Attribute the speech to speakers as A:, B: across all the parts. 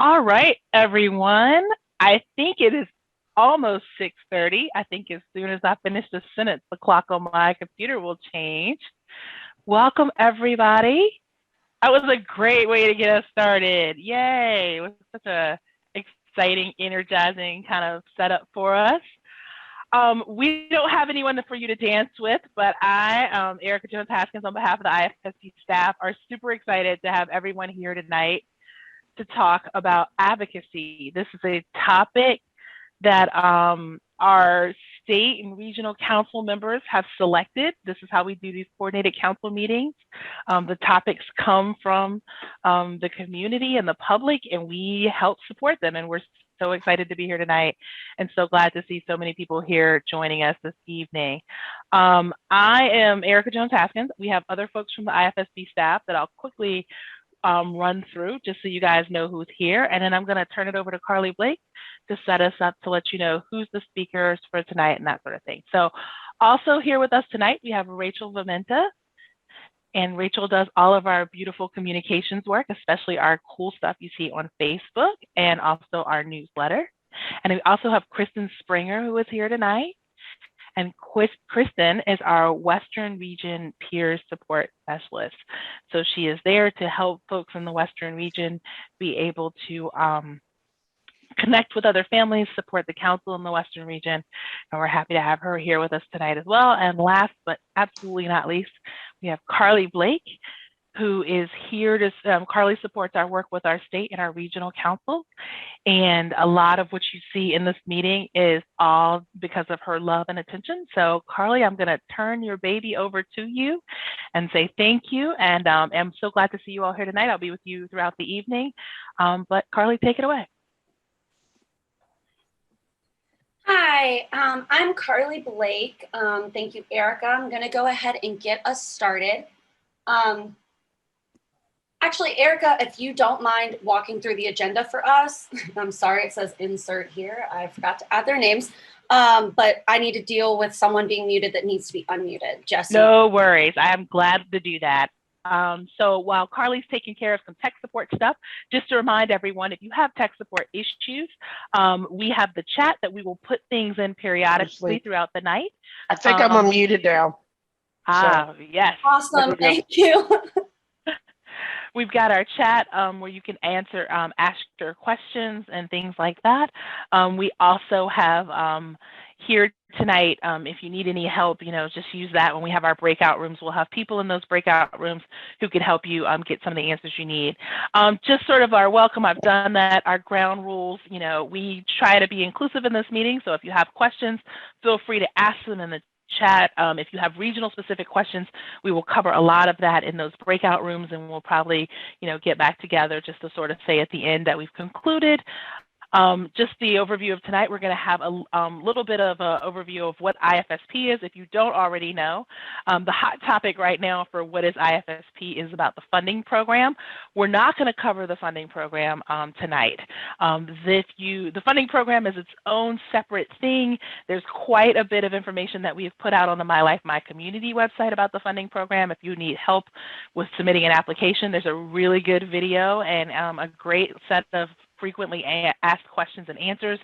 A: All right, everyone. I think it is almost 6:30. I think as soon as I finish the sentence, the clock on my computer will change. Welcome, everybody. That was a great way to get us started. Yay. It was such a exciting, energizing kind of setup for us. We don't have anyone for you to dance with, but I, Erica Jones-Haskins, on behalf of the IFSP staff, are super excited to have everyone here tonight to talk about advocacy. This is a topic that our state and regional council members have selected. This is how we do these coordinated council meetings. The topics come from the community and the public, and we help support them. And we're so excited to be here tonight and so glad to see so many people here joining us this evening. I am Erica Jones-Haskins. We have other folks from the IFSP staff that I'll quickly run through just so you guys know who's here. And then I'm going to turn it over to Carly Blake to set us up to let you know who's the speakers for tonight and that sort of thing. So also here with us tonight, we have Rachel Vamenta. And Rachel does all of our beautiful communications work, especially our cool stuff you see on Facebook and also our newsletter. And we also have Kristen Springer, who is here tonight. And Kristen is our Western Region Peer Support Specialist. So she is there to help folks in the Western Region be able to connect with other families, support the council in the Western Region. And we're happy to have her here with us tonight as well. And last but absolutely not least, we have Carly Blake, who is here to, Carly supports our work with our state and our regional councils. And a lot of what you see in this meeting is all because of her love and attention. So Carly, I'm gonna turn your baby over to you and say thank you. And I'm so glad to see you all here tonight. I'll be with you throughout the evening. But Carly, take it away.
B: Hi, I'm Carly Blake. Thank you, Erica. I'm gonna go ahead and get us started. Actually, Erica, if you don't mind walking through the agenda for us, I'm sorry, it says insert here. I forgot to add their names, but I need to deal with someone being muted that needs to be unmuted. Jesse.
A: No worries, I am glad to do that. So while Carly's taking care of some tech support stuff, just to remind everyone, if you have tech support issues, we have the chat that we will put things in periodically throughout the night.
C: I think I'm unmuted now.
A: Yes.
B: Awesome, thank you.
A: We've got our chat where you can answer, ask your questions and things like that. We also have here tonight, if you need any help, just use that. When we have our breakout rooms, we'll have people in those breakout rooms who can help you get some of the answers you need. Just sort of our welcome, I've done that, our ground rules, we try to be inclusive in this meeting. So if you have questions, feel free to ask them in the chat. If you have regional specific questions, we will cover a lot of that in those breakout rooms, and we'll probably, get back together just to sort of say at the end that we've concluded. Just the overview of tonight, we're going to have a little bit of an overview of what IFSP is. If you don't already know, the hot topic right now for what is IFSP is about the funding program. We're not going to cover the funding program tonight. The funding program is its own separate thing. There's quite a bit of information that we have put out on the My Life, My Community website about the funding program. If you need help with submitting an application, there's a really good video and a great set of frequently asked questions and answers,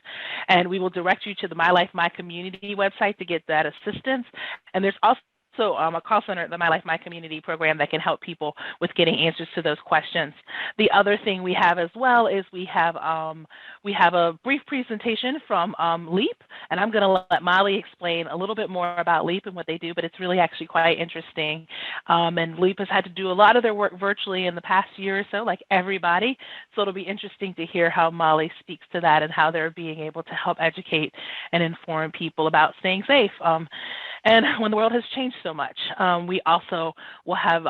A: and we will direct you to the My Life, My Community website to get that assistance. And there's also a call center, the My Life, My Community program that can help people with getting answers to those questions. The other thing we have as well is we have a brief presentation from LEAP, and I'm going to let Molly explain a little bit more about LEAP and what they do, but it's really actually quite interesting. And LEAP has had to do a lot of their work virtually in the past year or so, like everybody. So it'll be interesting to hear how Molly speaks to that and how they're being able to help educate and inform people about staying safe. And when the world has changed so much, we also will have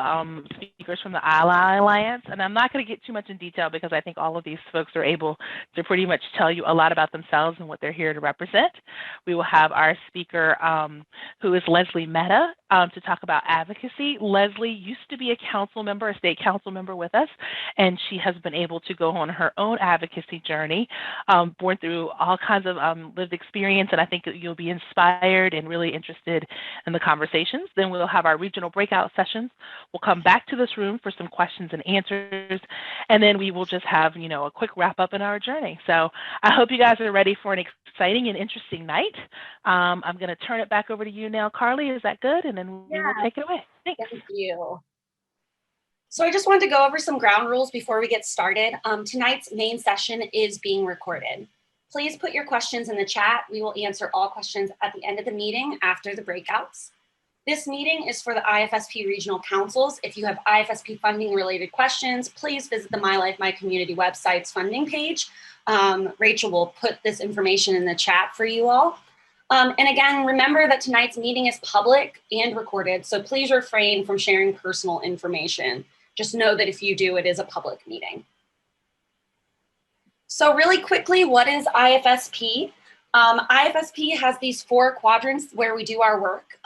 A: speakers from the Ally Alliance. And I'm not going to get too much in detail because I think all of these folks are able to pretty much tell you a lot about themselves and what they're here to represent. We will have our speaker, who is Leslie Mehta, to talk about advocacy. Leslie used to be a council member, a state council member with us, and she has been able to go on her own advocacy journey, born through all kinds of lived experience. And I think that you'll be inspired and really interested in the conversations. Then we'll have our regional breakout sessions. We'll come back to this room for some questions and answers, and then we will just have, a quick wrap up in our journey. So I hope you guys are ready for an exciting and interesting night. I'm going to turn it back over to you now, Carly. Is that good? And then we will take it away. Thanks.
B: Thank you. So I just wanted to go over some ground rules before we get started. Tonight's main session is being recorded. Please put your questions in the chat. We will answer all questions at the end of the meeting after the breakouts. This meeting is for the IFSP Regional Councils. If you have IFSP funding related questions, please visit the My Life, My Community website's funding page. Rachel will put this information in the chat for you all. And again, remember that tonight's meeting is public and recorded, so please refrain from sharing personal information. Just know that if you do, it is a public meeting. So really quickly, what is IFSP? IFSP has these 4 quadrants where we do our work.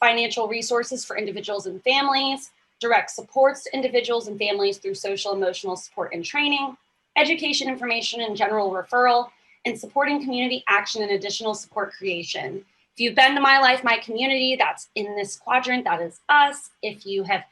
B: Financial resources for individuals and families, direct supports to individuals and families through social emotional support and training, education, information, and general referral, and supporting community action and additional support creation. If you've been to My Life, My Community, that's in this quadrant, that is us. If you have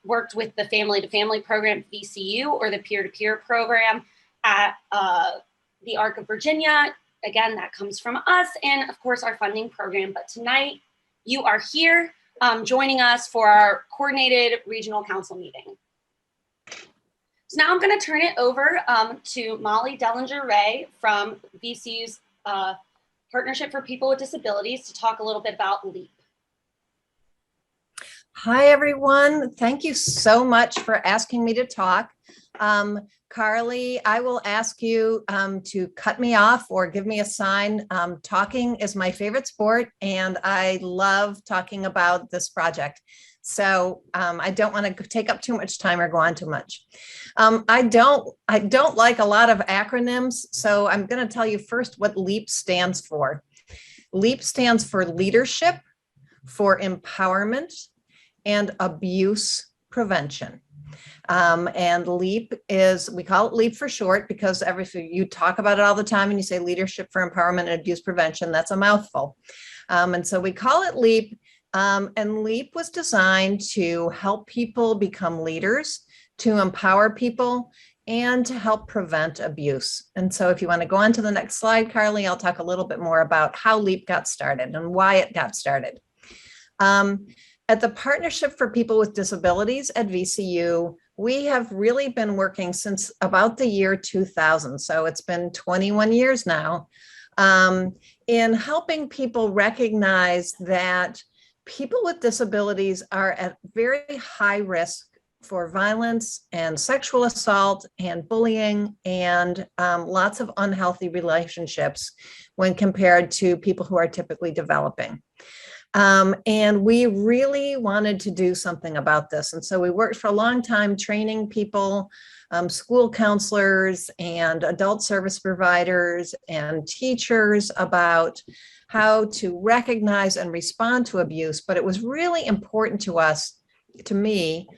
B: worked with the family-to-family program at VCU or the peer-to-peer program at the Arc of Virginia, again, that comes from us, and of course our funding program. But tonight, you are here joining us for our Coordinated Regional Council meeting. So now I'm going to turn it over to Molly Dellinger-Wray from VCU's Partnership for People with Disabilities to talk a little bit about LEAP.
D: Hi, everyone. Thank you so much for asking me to talk. Carly, I will ask you to cut me off or give me a sign. Talking is my favorite sport, and I love talking about this project. So I don't want to take up too much time or go on too much. I don't like a lot of acronyms, so I'm going to tell you first what LEAP stands for. LEAP stands for Leadership for Empowerment and Abuse Prevention. And LEAP is, we call it LEAP for short because you talk about it all the time and you say Leadership for Empowerment and Abuse Prevention. That's a mouthful. And so we call it LEAP. And LEAP was designed to help people become leaders, to empower people, and to help prevent abuse. And so if you want to go on to the next slide, Carly, I'll talk a little bit more about how LEAP got started and why it got started. At the Partnership for People with Disabilities at VCU, we have really been working since about the year 2000. So it's been 21 years now in helping people recognize that people with disabilities are at very high risk for violence and sexual assault and bullying and lots of unhealthy relationships when compared to people who are typically developing. And we really wanted to do something about this. And so we worked for a long time training people, school counselors and adult service providers and teachers about how to recognize and respond to abuse. But it was really important to us, to me,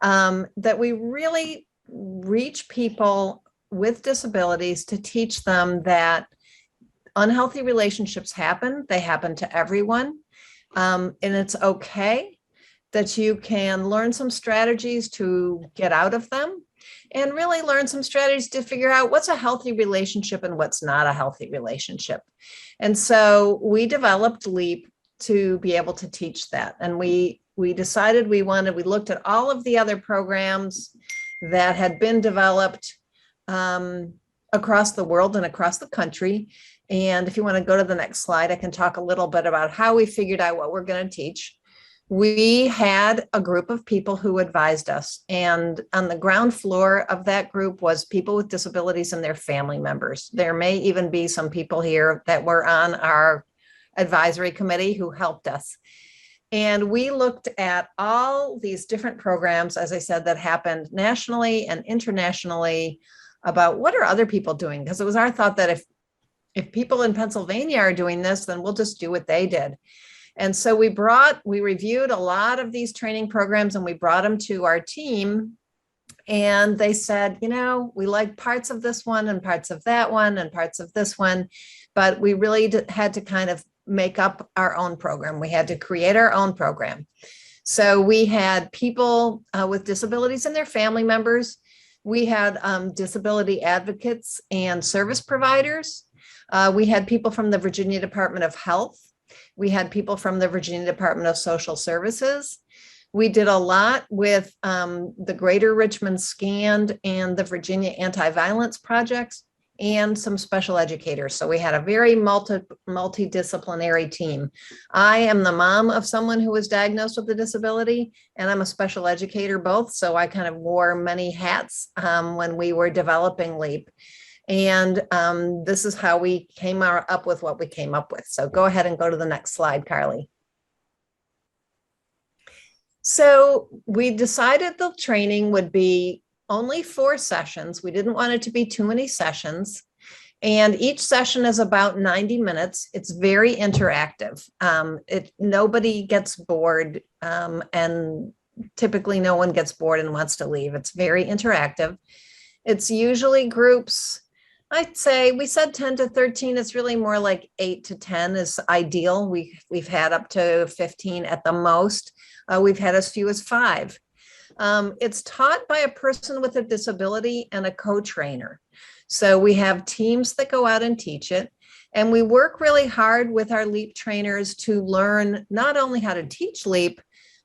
D: that we really reach people with disabilities to teach them that unhealthy relationships happen. They happen to everyone. And it's okay that you can learn some strategies to get out of them and really learn some strategies to figure out what's a healthy relationship and what's not a healthy relationship. And so we developed LEAP to be able to teach that. And we decided we looked at all of the other programs that had been developed across the world and across the country. And if you want to go to the next slide, I can talk a little bit about how we figured out what we're going to teach. We had a group of people who advised us, and on the ground floor of that group was people with disabilities and their family members. There may even be some people here that were on our advisory committee who helped us. And we looked at all these different programs, as I said, that happened nationally and internationally about what are other people doing? Because it was our thought that if people in Pennsylvania are doing this, then we'll just do what they did. And so we reviewed a lot of these training programs and we brought them to our team. And they said, we like parts of this one and parts of that one and parts of this one, but we really had to kind of make up our own program. We had to create our own program. So we had people with disabilities and their family members. We had disability advocates and service providers. We had people from the Virginia Department of Health. We had people from the Virginia Department of Social Services. We did a lot with the Greater Richmond SCAND and the Virginia Anti-Violence Projects and some special educators. So we had a very multidisciplinary team. I am the mom of someone who was diagnosed with a disability, and I'm a special educator both. So I kind of wore many hats when we were developing LEAP. And this is how we came up with what we came up with. So go ahead and go to the next slide, Carly. So we decided the training would be only 4 sessions. We didn't want it to be too many sessions. And each session is about 90 minutes. It's very interactive. Nobody gets bored, and typically no one gets bored and wants to leave. It's very interactive. It's usually groups. I'd say we said 10 to 13. It's really more like 8 to 10 is ideal. We've had up to 15 at the most. We've had as few as 5. It's taught by a person with a disability and a co-trainer. So we have teams that go out and teach it. And we work really hard with our LEAP trainers to learn not only how to teach LEAP,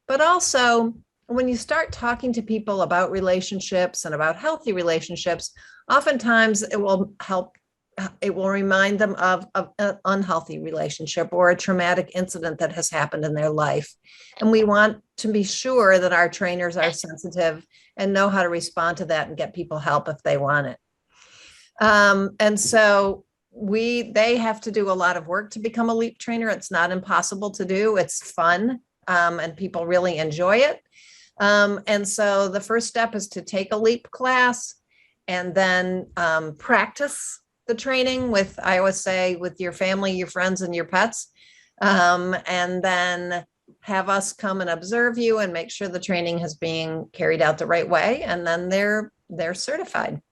D: but also when you start talking to people about relationships and about healthy relationships, oftentimes it will help. It will remind them of an unhealthy relationship or a traumatic incident that has happened in their life. And we want to be sure that our trainers are sensitive and know how to respond to that and get people help if they want it. And so they have to do a lot of work to become a LEAP trainer. It's not impossible to do. It's fun, and people really enjoy it. And so the first step is to take a LEAP class and then practice the training with, I always say, with your family, your friends, and your pets, and then have us come and observe you and make sure the training is being carried out the right way, and then they're certified.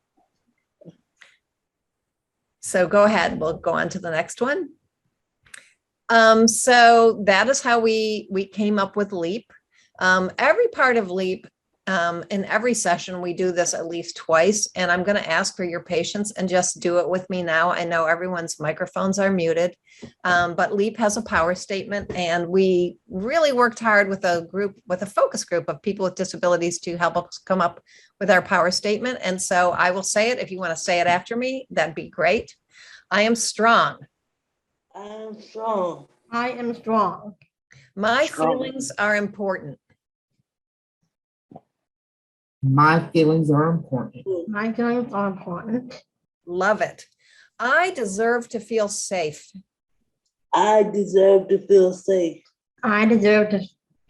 D: So go ahead, we'll go on to the next one. So that is how we came up with LEAP. Every part of LEAP, in every session, we do this at least twice, and I'm going to ask for your patience and just do it with me now. I know everyone's microphones are muted, but LEAP has a power statement, and we really worked hard with a focus group of people with disabilities to help us come up with our power statement. And so I will say it. If you want to say it after me, that'd be great. I am strong.
E: I am strong.
F: I am strong.
D: My feelings are important.
G: My feelings are important.
F: My feelings are important.
D: Love it. I deserve to feel safe.
E: I deserve to feel safe.
F: I deserve to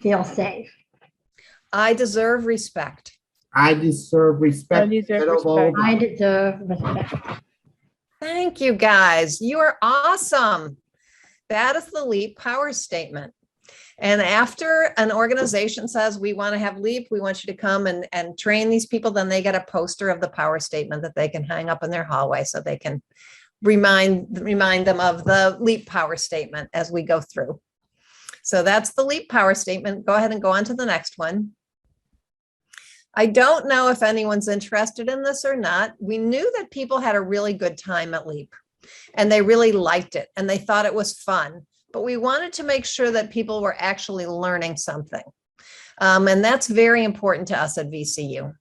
F: feel safe.
D: I deserve respect.
G: I deserve respect.
C: I deserve respect.
F: I deserve respect.
D: Thank you, guys. You are awesome. That is the LEAP power statement. And after an organization says, we want to have LEAP, we want you to come and train these people, then they get a poster of the power statement that they can hang up in their hallway so they can remind them of the LEAP power statement as we go through. So that's the LEAP power statement. Go ahead and go on to the next one. I don't know if anyone's interested in this or not. We knew that people had a really good time at LEAP, and they really liked it, and they thought it was fun. But we wanted to make sure that people were actually learning something. And that's very important to us at VCU.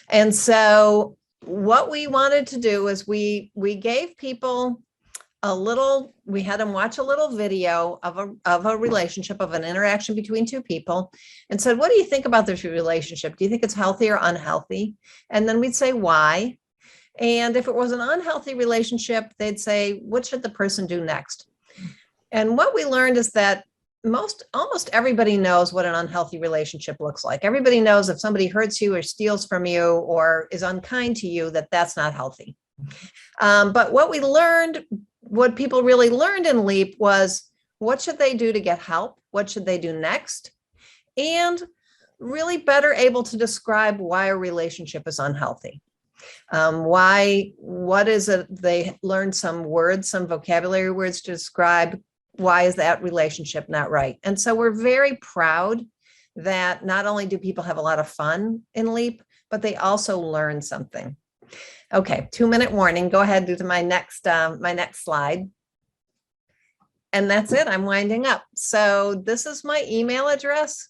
D: And so what we wanted to do is we gave people we had them watch a little video of a relationship, of an interaction between two people, and said, what do you think about this relationship? Do you think it's healthy or unhealthy? And then we'd say, why? And if it was an unhealthy relationship, they'd say, what should the person do next? And what we learned is that almost everybody knows what an unhealthy relationship looks like. Everybody knows if somebody hurts you or steals from you or is unkind to you, that's not healthy. But what people really learned in LEAP was, what should they do to get help? What should they do next? And really better able to describe why a relationship is unhealthy. What is it? They learned some words, some vocabulary words to describe why is that relationship not right? And so we're very proud that not only do people have a lot of fun in LEAP, but they also learn something. Okay, 2-minute warning. Go ahead to my next slide. And that's it. I'm winding up. So this is my email address.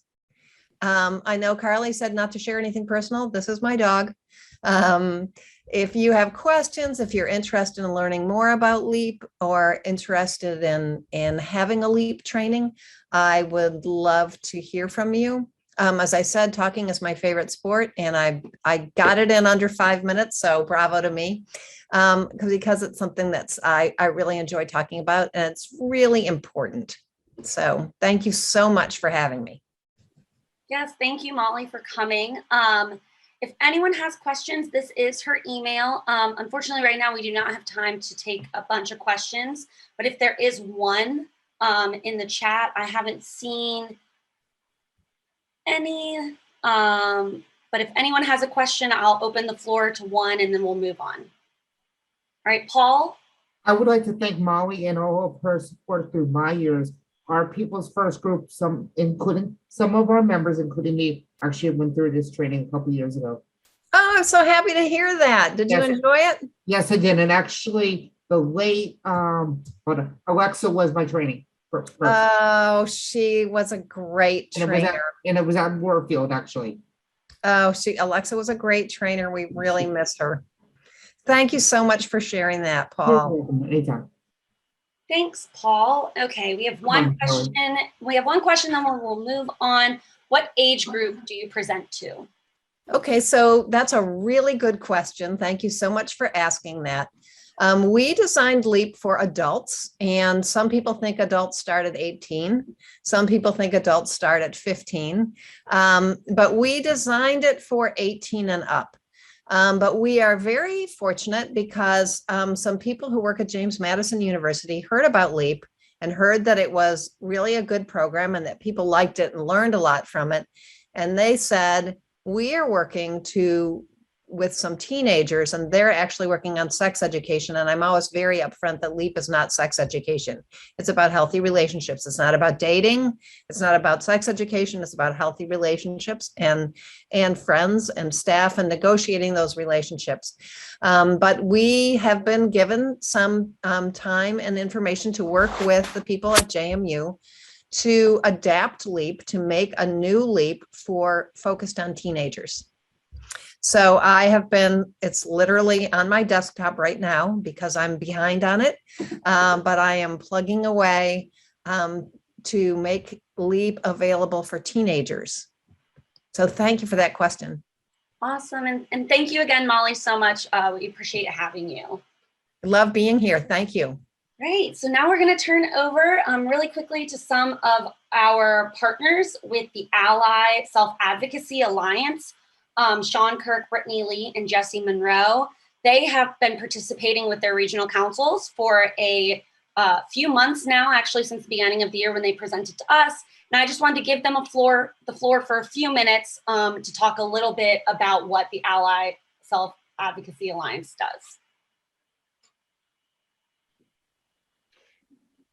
D: I know Carly said not to share anything personal. This is my dog. If you have questions, if you're interested in learning more about LEAP or interested in having a LEAP training, I would love to hear from you. As I said, talking is my favorite sport, and I got it in under 5 minutes, so bravo to me. Because it's something that's I really enjoy talking about, and it's really important. So thank you so much for having me.
B: Yes, thank you, Molly, for coming. If anyone has questions, this is her email. Unfortunately, right now we do not have time to take a bunch of questions, but if there is one in the chat, I haven't seen any. But if anyone has a question, I'll open the floor to one and then we'll move on. All right, Paul.
G: I would like to thank Molly and all of her support through my years. Our People's First group, including some of our members, including me, actually went through this training a couple years ago.
D: Oh, I'm so happy to hear that. Did you enjoy it?
G: Yes, I did. And actually, the late Alexa was my training.
D: Oh, she was a great trainer.
G: And it was at Warfield, actually.
D: Oh, Alexa was a great trainer. We really miss her. Thank you so much for sharing that, Paul.
G: You're welcome. Anytime.
B: Thanks, Paul. Okay, we have one question. We have one question, then we'll move on. What age group do you present to?
D: Okay, so that's a really good question. Thank you so much for asking that. We designed LEAP for adults, and some people think adults start at 18. Some people think adults start at 15, but we designed it for 18 and up. But we are very fortunate because some people who work at James Madison University heard about LEAP and heard that it was really a good program and that people liked it and learned a lot from it. And they said, we are working with some teenagers, and they're actually working on sex education. And I'm always very upfront that LEAP is not sex education. It's about healthy relationships. It's not about dating. It's not about sex education. It's about healthy relationships and friends and staff and negotiating those relationships. But we have been given some time and information to work with the people at JMU to adapt LEAP, to make a new LEAP focused on teenagers. So it's literally on my desktop right now because I'm behind on it, but I am plugging away to make LEAP available for teenagers. So thank you for that question.
B: Awesome, and thank you again, Molly, so much. We appreciate having you.
D: Love being here, thank you.
B: Great, so now we're gonna turn over really quickly to some of our partners with the Ally Self-Advocacy Alliance. Shawn, Kirk, Brittney, Lee, and Jesse Monroe. They have been participating with their regional councils for a few months now, actually since the beginning of the year when they presented to us. And I just wanted to give them the floor for a few minutes to talk a little bit about what the Ally Self-Advocacy Alliance does.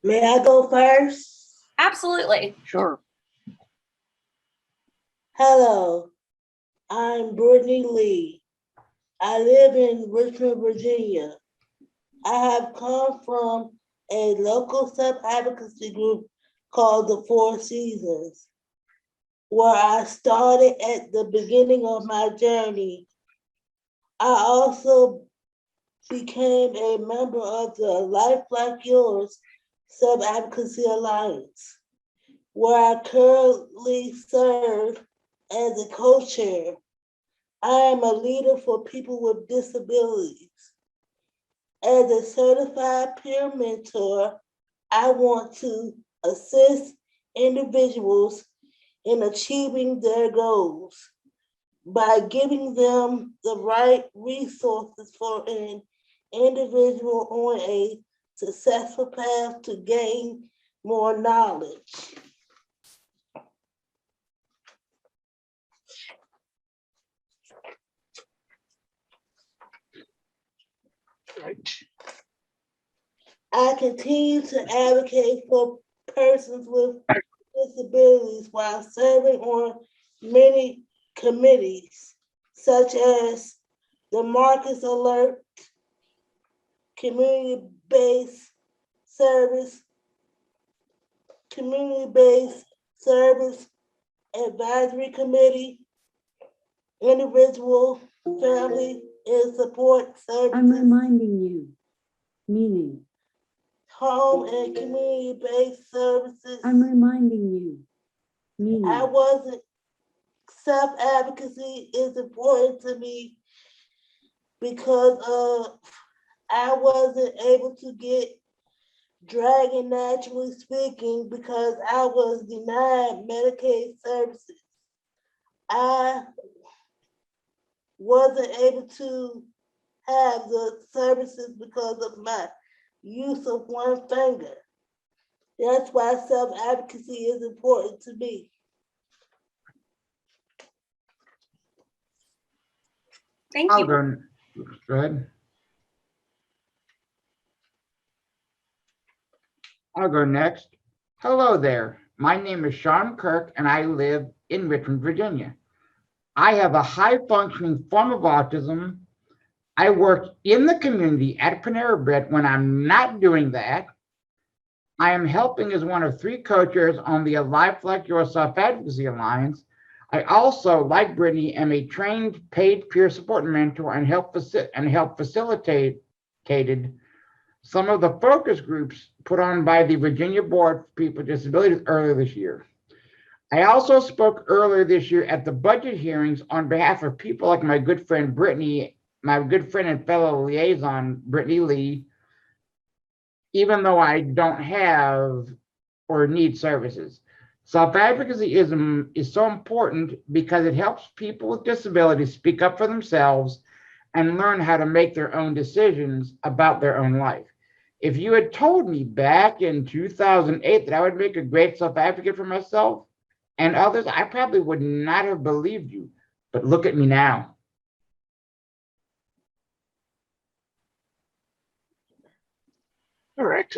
E: May I go first?
B: Absolutely.
C: Sure.
E: Hello, I'm Brittney Lee. I live in Richmond, Virginia. I have come from a local self-advocacy group called the Four Seasons, where I started at the beginning of my journey. I also became a member of the Life Like Yours Self-Advocacy Alliance, where I currently serve as a co-chair. I am a leader for people with disabilities. As a certified peer mentor, I want to assist individuals in achieving their goals by giving them the right resources for an individual on a successful path to gain more knowledge. Right. I continue to advocate for persons with disabilities while serving on many committees, such as the Marcus Alert, Community-Based Service Advisory Committee, Individual, Family, and Support Services.
H: I'm reminding you, meaning.
E: Home and community-based services.
H: I'm reminding you, meaning.
E: I wasn't, self-advocacy is important to me because I wasn't able to get Dragon Naturally Speaking because I was denied Medicaid services. I wasn't able to have the services because of my use of one finger. That's why self-advocacy is important to me.
B: Thank
I: I'll
B: you.
I: go ahead. I'll go next. Hello there. My name is Shawn Kirk, and I live in Richmond, Virginia. I have a high-functioning form of autism. I work in the community at Panera Bread when I'm not doing that. I am helping as one of 3 co-chairs on the Alive Like Your Self-Advocacy Alliance. I also, like Brittney, am a trained paid peer support mentor and help facilitated some of the focus groups put on by the Virginia Board for People with Disabilities earlier this year. I also spoke earlier this year at the budget hearings on behalf of people like my good friend Brittney, my good friend and fellow liaison, Brittney Lee, even though I don't have or need services. Self-advocacy is so important because it helps people with disabilities speak up for themselves and learn how to make their own decisions about their own life. If you had told me back in 2008 that I would make a great self-advocate for myself and others, I probably would not have believed you, but look at me now.
C: All right.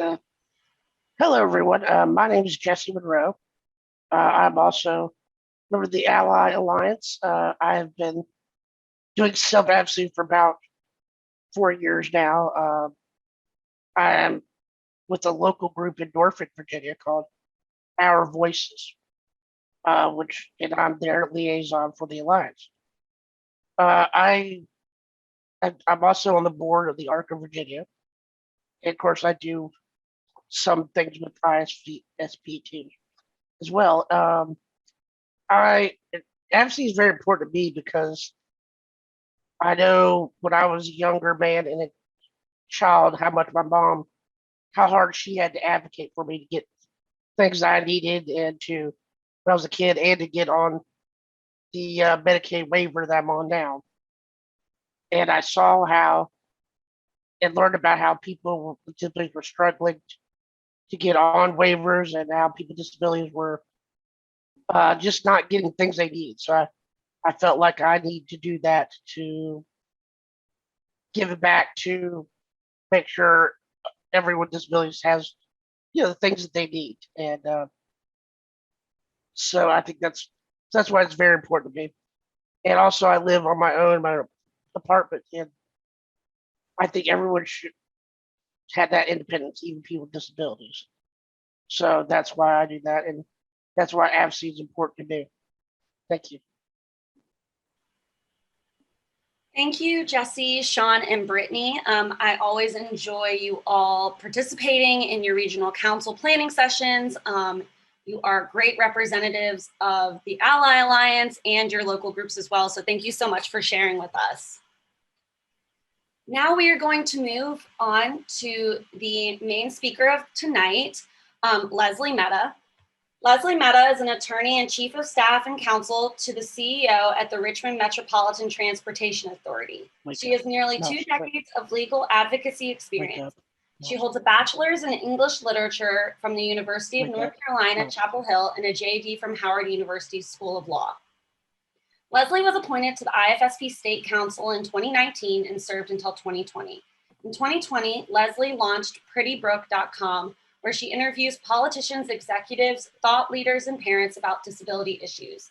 C: Hello, everyone. My name is Jesse Monroe. I'm also a member of the Ally Alliance. I have been doing self-advocacy for about 4 years now. I am with a local group in Norfolk, Virginia called Our Voices, and I'm their liaison for the Alliance. I'm also on the board of the ARC of Virginia. And of course, I do some things with IFSP too, as well. Advocacy is very important to me because I know when I was a younger man and a child, how hard she had to advocate for me to get things I needed when I was a kid and to get on the Medicaid waiver that I'm on now. And I saw and learned about how people with disabilities were struggling to get on waivers and how people with disabilities were just not getting things they need. So I felt like I need to do that to give it back to make sure everyone with disabilities has, the things that they need. And so I think that's why it's very important to me. And also I live on my own, my apartment, and I think everyone should have that independence, even people with disabilities. So that's why I do that. And that's why advocacy is important to me. Thank you.
B: Thank you, Jesse, Shawn, and Brittney. I always enjoy you all participating in your regional council planning sessions. You are great representatives of the Ally Alliance and your local groups as well. So thank you so much for sharing with us. Now we are going to move on to the main speaker of tonight, Leslie Mehta. Leslie Mehta is an attorney and chief of staff and counsel to the CEO at the Richmond Metropolitan Transportation Authority. She has nearly 2 decades of legal advocacy experience. She holds a bachelor's in English literature from the University of North Carolina, Chapel Hill, and a JD from Howard University School of Law. Leslie was appointed to the IFSP State Council in 2019 and served until 2020. In 2020, Leslie launched prettybrook.com, where she interviews politicians, executives, thought leaders, and parents about disability issues.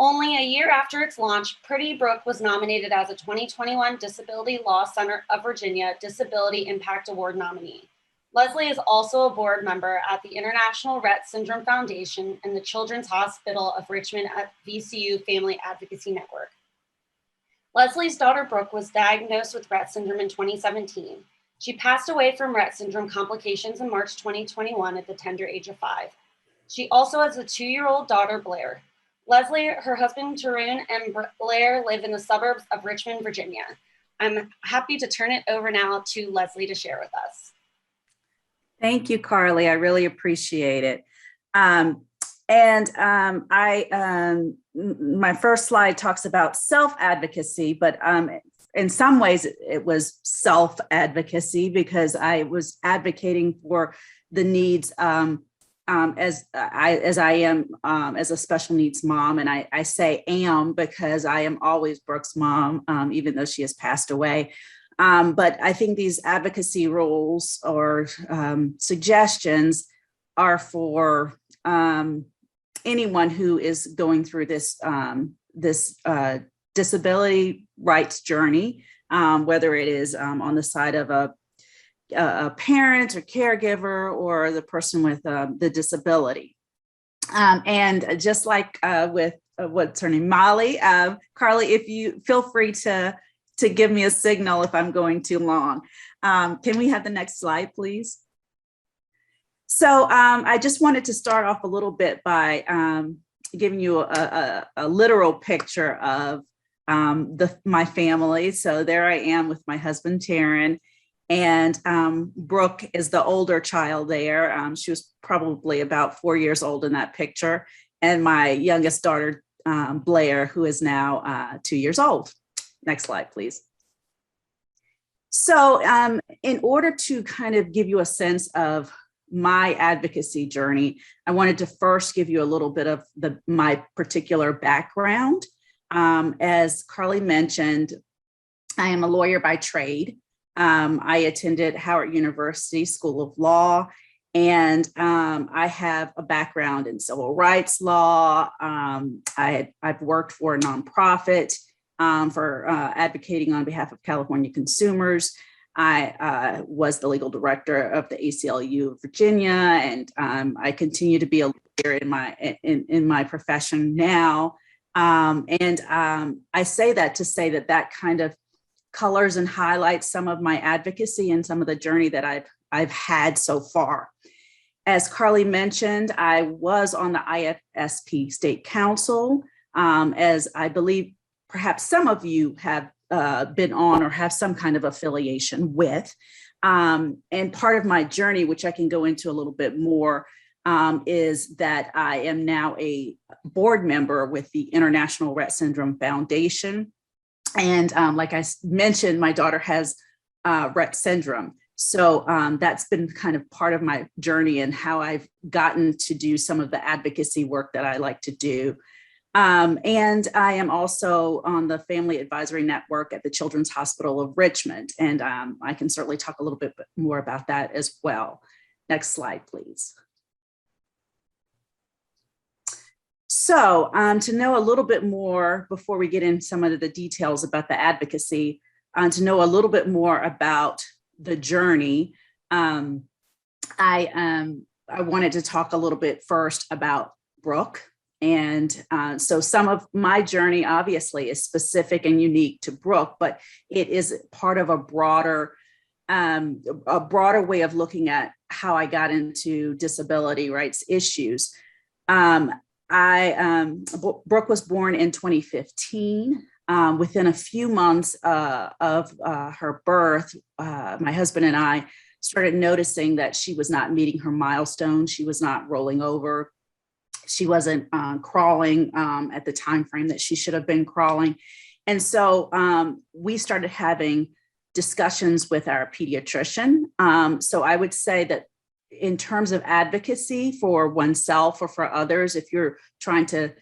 B: Only a year after its launch, Pretty Brook was nominated as a 2021 Disability Law Center of Virginia Disability Impact Award nominee. Leslie is also a board member at the International Rett Syndrome Foundation and the Children's Hospital of Richmond at VCU Family Advocacy Network. Leslie's daughter Brooke was diagnosed with Rett syndrome in 2017. She passed away from Rett syndrome complications in March 2021 at the tender age of 5. She also has a 2-year-old daughter, Blair. Leslie, her husband, Tarun, and Blair live in the suburbs of Richmond, Virginia. I'm happy to turn it over now to Leslie to share with us.
J: Thank you, Carly. I really appreciate it. My first slide talks about self-advocacy, but in some ways it was self-advocacy because I was advocating for the needs as I am as a special needs mom. And I say am because I am always Brooke's mom, even though she has passed away. But I think these advocacy rules or suggestions are for anyone who is going through this disability rights journey, whether it is on the side of a parent or caregiver or the person with the disability. And just like with what's her name, Molly, Carly, if you feel free to give me a signal if I'm going too long. Can we have the next slide, please? So I just wanted to start off a little bit by giving you a literal picture of my family. So there I am with my husband, Taryn, and Brooke is the older child there. She was probably about 4 years old in that picture. And my youngest daughter, Blair, who is now 2 years old. Next slide, please. So in order to kind of give you a sense of my advocacy journey, I wanted to first give you a little bit of my particular background. As Carly mentioned, I am a lawyer by trade. I attended Howard University School of Law, and I have a background in civil rights law. I've worked for a nonprofit for advocating on behalf of California consumers. I was the legal director of the ACLU of Virginia, and I continue to be a lawyer in my profession now. I say that to say that kind of colors and highlights some of my advocacy and some of the journey that I've had so far. As Carly mentioned, I was on the IFSP State Council, as I believe perhaps some of you have been on or have some kind of affiliation with. And part of my journey, which I can go into a little bit more, is that I am now a board member with the International Rett Syndrome Foundation. And like I mentioned, my daughter has Rett syndrome. So that's been kind of part of my journey and how I've gotten to do some of the advocacy work that I like to do. And I am also on the Family Advisory Network at the Children's Hospital of Richmond. And I can certainly talk a little bit more about that as well. Next slide, please. So to know a little bit more before we get into some of the details about the advocacy, to know a little bit more about the journey, I wanted to talk a little bit first about Brooke. And so some of my journey obviously is specific and unique to Brooke, but it is part of a broader way of looking at how I got into disability rights issues. Brooke was born in 2015. Within a few months of her birth, my husband and I started noticing that she was not meeting her milestone. She was not rolling over. She wasn't crawling at the time frame that she should have been crawling. And so we started having discussions with our pediatrician. So I would say that in terms of advocacy for oneself or for others, if you're trying to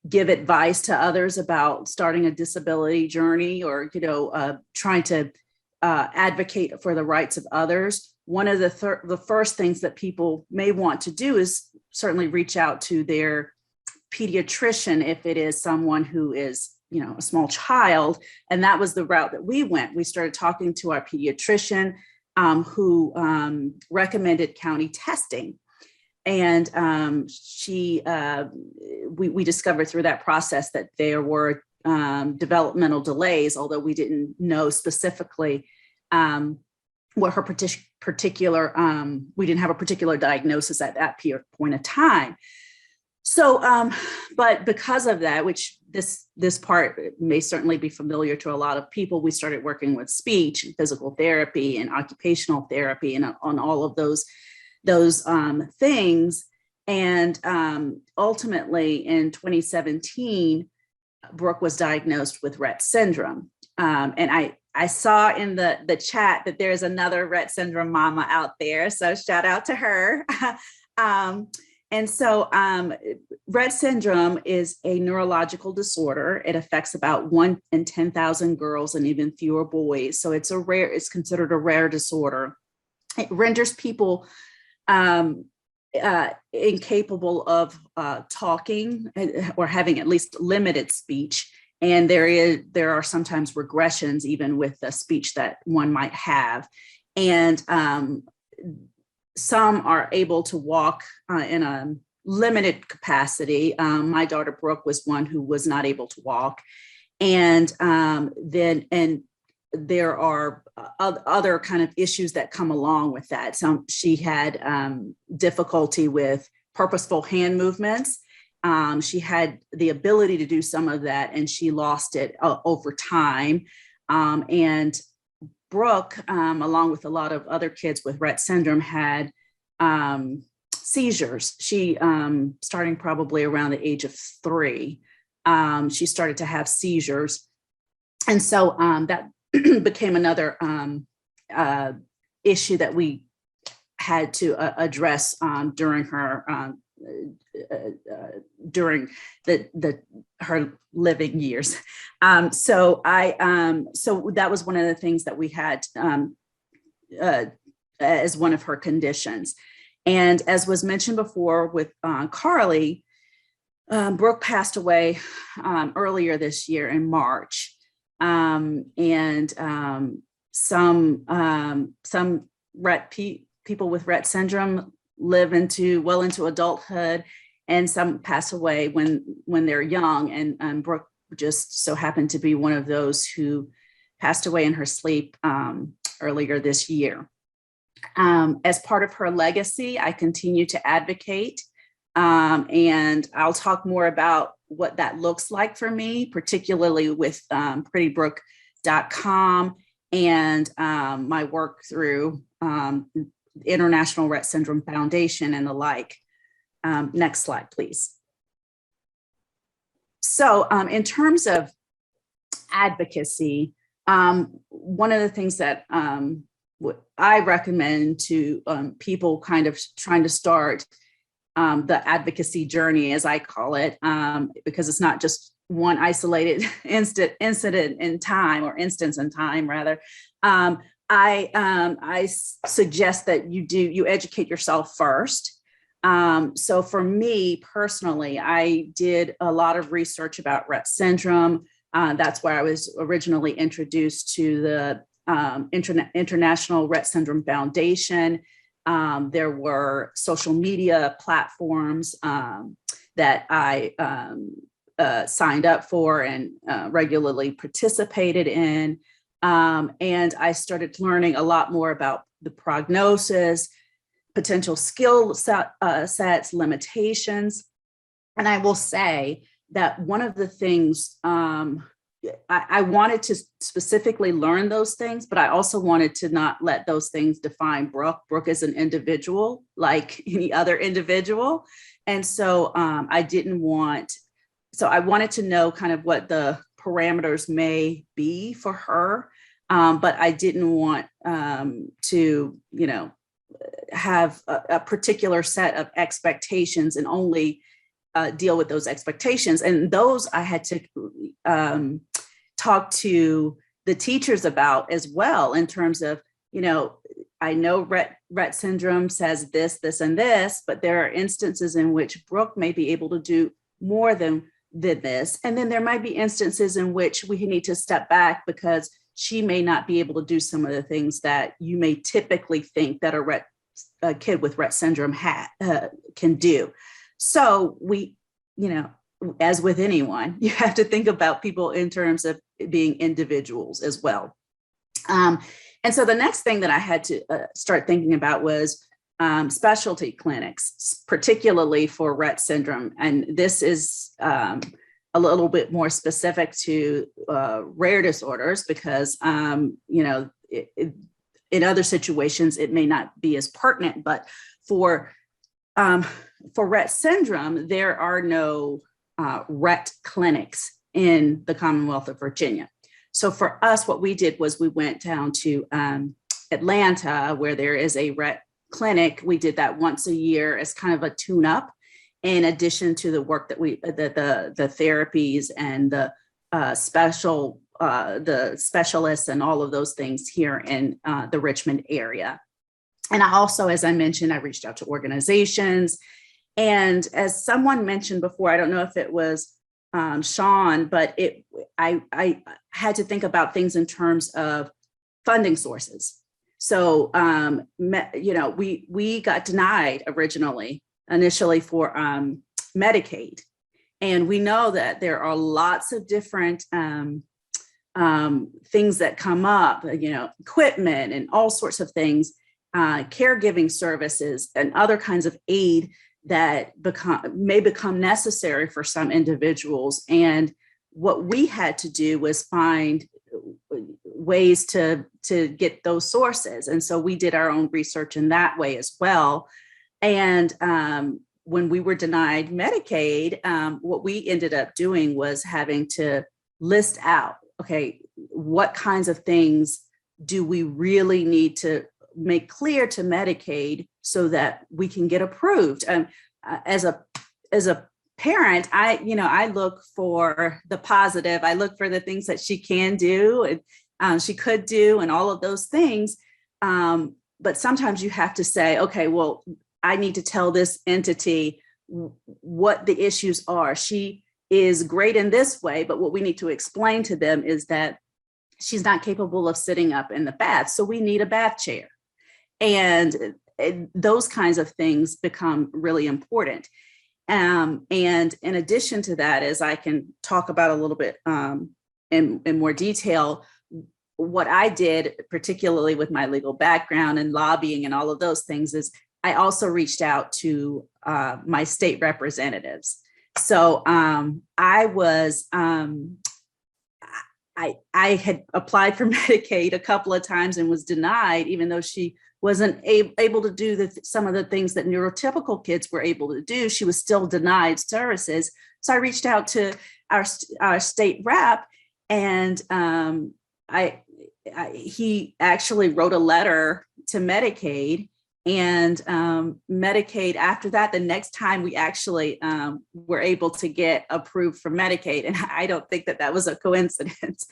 J: give advice to others about starting a disability journey or, trying to advocate for the rights of others, one of the first things that people may want to do is certainly reach out to their pediatrician if it is someone who is, a small child. And that was the route that we went. We started talking to our pediatrician who recommended county testing. And we discovered through that process that there were developmental delays, although we didn't know specifically what her particular, we didn't have a particular diagnosis at that point of time. So, but because of that, which this part may certainly be familiar to a lot of people, we started working with speech and physical therapy and occupational therapy and on all of those things. And ultimately in 2017, Brooke was diagnosed with Rett syndrome. And I saw in the chat that there's another Rett syndrome mama out there. So shout out to her. And so Rett syndrome is a neurological disorder. It affects about 1 in 10,000 girls and even fewer boys. So it's considered a rare disorder. It renders people incapable of talking or having at least limited speech. And there are sometimes regressions even with the speech that one might have. And some are able to walk in a limited capacity. My daughter Brooke was one who was not able to walk. And there are other kind of issues that come along with that. So she had difficulty with purposeful hand movements. She had the ability to do some of that, and she lost it over time. And Brooke, along with a lot of other kids with Rett syndrome, had seizures. She, starting probably around the age of 3, she started to have seizures. And so that became another issue that we had to address during her during her living years. So that was one of the things that we had as one of her conditions. And as was mentioned before with Carly, Brooke passed away earlier this year in March. And some people with Rett syndrome live well into adulthood, and some pass away when they're young. And Brooke just so happened to be one of those who passed away in her sleep earlier this year. As part of her legacy, I continue to advocate, and I'll talk more about what that looks like for me, particularly with prettybrook.com and my work through International Rett Syndrome Foundation and the like. Next slide, please. So in terms of advocacy, one of the things that I recommend to people kind of trying to start the advocacy journey, as I call it, because it's not just one isolated incident in time, or instance in time, rather. I suggest that you educate yourself first. So for me personally, I did a lot of research about Rett syndrome. That's where I was originally introduced to the International Rett Syndrome Foundation. There were social media platforms that I signed up for and regularly participated in. And I started learning a lot more about the prognosis, potential skill sets, limitations. And I will say that one of the things I wanted to specifically learn those things, but I also wanted to not let those things define Brooke. Brooke is an individual like any other individual. And so I wanted to know kind of what the parameters may be for her, but I didn't want to, have a particular set of expectations and only deal with those expectations. And those I had to talk to the teachers about as well, in terms of, I know Rett syndrome says this, this, and this, but there are instances in which Brooke may be able to do more than this. And then there might be instances in which we need to step back because she may not be able to do some of the things that you may typically think that a kid with Rett syndrome can do. So we, as with anyone, you have to think about people in terms of being individuals as well. And so the next thing that I had to start thinking about was specialty clinics, particularly for Rett syndrome. And this is a little bit more specific to rare disorders because, in other situations, it may not be as pertinent, but for Rett syndrome, there are no Rett clinics in the Commonwealth of Virginia. So for us, what we did was we went down to Atlanta, where there is a Rett clinic. We did that once a year as kind of a tune-up, in addition to the work that the therapies and the specialists and all of those things here in the Richmond area. And I also, as I mentioned, I reached out to organizations. And as someone mentioned before, I don't know if it was Shawn, but I had to think about things in terms of funding sources. So, we got denied initially for Medicaid. And we know that there are lots of different things that come up, equipment and all sorts of things, caregiving services and other kinds of aid that may become necessary for some individuals. And what we had to do was find ways to get those sources. And so we did our own research in that way as well. And when we were denied Medicaid, what we ended up doing was having to list out, okay, what kinds of things do we really need to make clear to Medicaid so that we can get approved? As a parent, I look for the positive. I look for the things that she can do and she could do and all of those things. But sometimes you have to say, okay, well, I need to tell this entity what the issues are. She is great in this way, but what we need to explain to them is that she's not capable of sitting up in the bath. So we need a bath chair. And those kinds of things become really important. And in addition to that, as I can talk about a little bit in more detail, what I did, particularly with my legal background and lobbying and all of those things, is I also reached out to my state representatives. So I had applied for Medicaid a couple of times and was denied, even though she wasn't able to do some of the things that neurotypical kids were able to do. She was still denied services. So I reached out to our state rep, and he actually wrote a letter to Medicaid. And Medicaid, after that, the next time we actually were able to get approved for Medicaid. And I don't think that was a coincidence.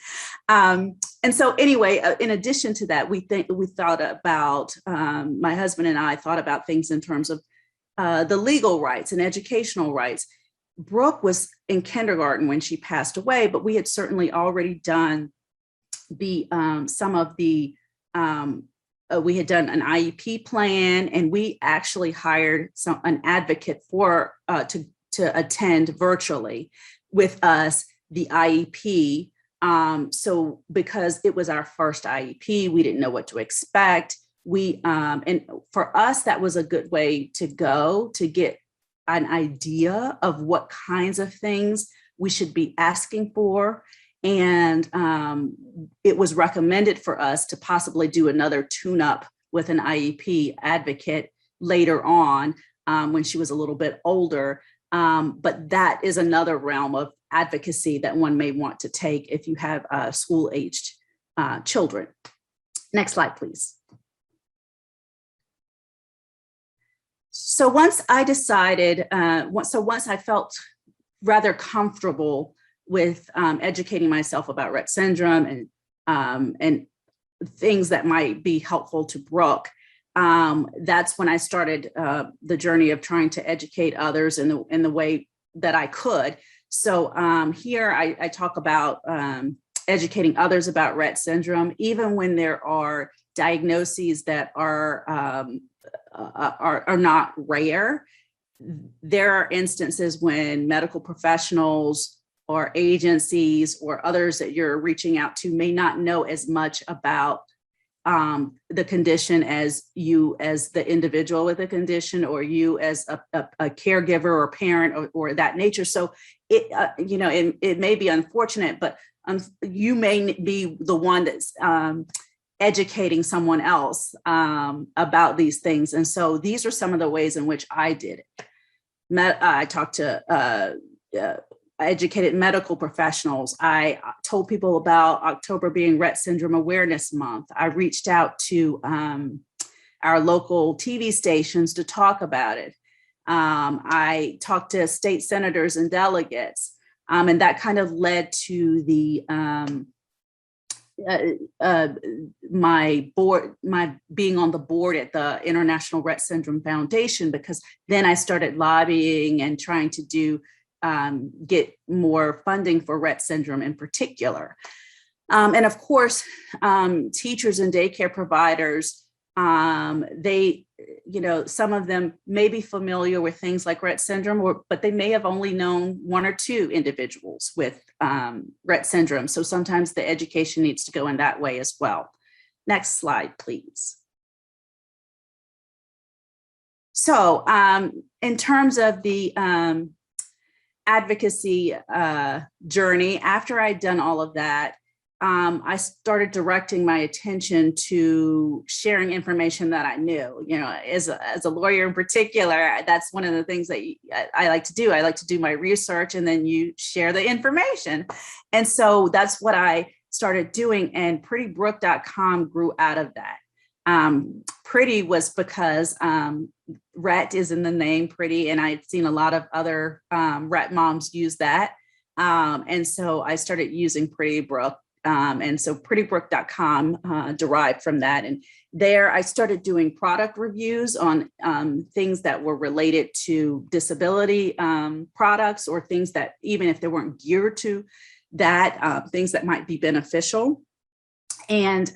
J: And so anyway, in addition to that, we thought about, my husband and I thought about things in terms of the legal rights and educational rights. Brooke was in kindergarten when she passed away, but we had certainly already done some of the we had done an IEP plan, and we actually hired an advocate to attend virtually with us the IEP. So because it was our first IEP, we didn't know what to expect. And for us, that was a good way to go to get an idea of what kinds of things we should be asking for. And it was recommended for us to possibly do another tune-up with an IEP advocate later on when she was a little bit older. But that is another realm of advocacy that one may want to take if you have school-aged children. Next slide, please. So once I decided, once I felt rather comfortable with educating myself about Rett syndrome and and things that might be helpful to Brooke. That's when I started the journey of trying to educate others in the way that I could. So here I talk about educating others about Rett syndrome, even when there are diagnoses that are not rare. There are instances when medical professionals or agencies or others that you're reaching out to may not know as much about the condition as you as the individual with a condition, or you as a caregiver or parent or that nature. So it may be unfortunate, but you may be the one that's educating someone else about these things. And so these are some of the ways in which I did it. I talked to educated medical professionals. I told people about October being Rett Syndrome Awareness Month. I reached out to our local TV stations to talk about it. I talked to state senators and delegates, and that kind of led to the my being on the board at the International Rett Syndrome Foundation, because then I started lobbying and trying to do get more funding for Rett syndrome in particular. And of course, teachers and daycare providers, they, some of them may be familiar with things like Rett syndrome, but they may have only known one or two individuals with Rett syndrome. So sometimes the education needs to go in that way as well. Next slide, please. So in terms of the advocacy journey, after I'd done all of that, I started directing my attention to sharing information that I knew. As a lawyer in particular, that's one of the things that I like to do. I like to do my research, and then you share the information. And so that's what I started doing, and PrettyBrooke.com grew out of that. Pretty was because Rett is in the name, Pretty, and I'd seen a lot of other Rett moms use that. And so I started using Pretty Brooke. And so PrettyBrooke.com derived from that. And there I started doing product reviews on things that were related to disability products, or things that, even if they weren't geared to that, things that might be beneficial. And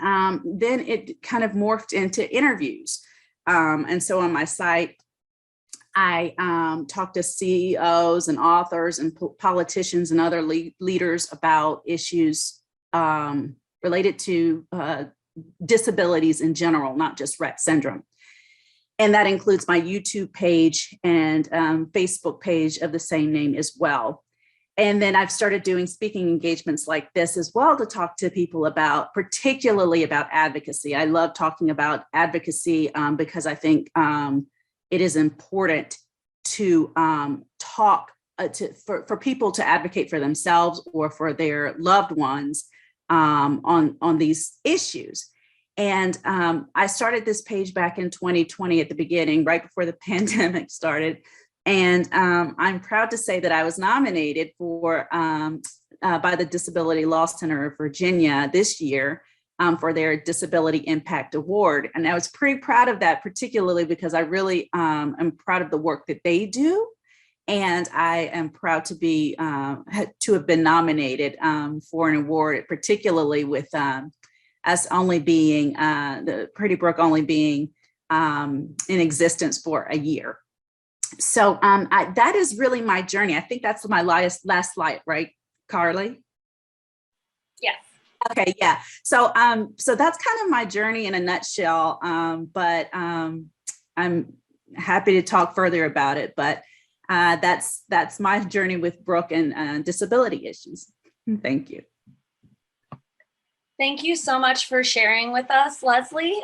J: then it kind of morphed into interviews. And so on my site, I talked to CEOs and authors and politicians and other leaders about issues related to disabilities in general, not just Rett syndrome. And that includes my YouTube page and Facebook page of the same name as well. And then I've started doing speaking engagements like this as well to talk to people about, particularly about advocacy. I love talking about advocacy because I think it is important to talk for people to advocate for themselves or for their loved ones on these issues. And I started this page back in 2020 at the beginning, right before the pandemic started. And I'm proud to say that I was nominated for by the Disability Law Center of Virginia this year for their Disability Impact Award. And I was pretty proud of that, particularly because I really am proud of the work that they do. And I am proud to be to have been nominated for an award, particularly with us only being the Pretty Brooke only being in existence for a year. So that is really my journey. I think that's my last slide, right, Carly?
B: Yes.
J: Okay, yeah. So so that's kind of my journey in a nutshell. But I'm happy to talk further about it. But that's my journey with Brooke and disability issues. Thank you.
B: Thank you so much for sharing with us, Leslie.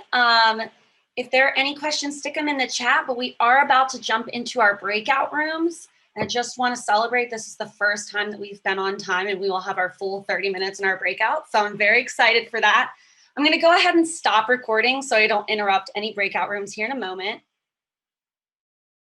B: If there are any questions, stick them in the chat, but we are about to jump into our breakout rooms. And I just want to celebrate, this is the first time that we've been on time, and we will have our full 30 minutes in our breakout. So I'm very excited for that. I'm going to go ahead and stop recording so I don't interrupt any breakout rooms here in a moment.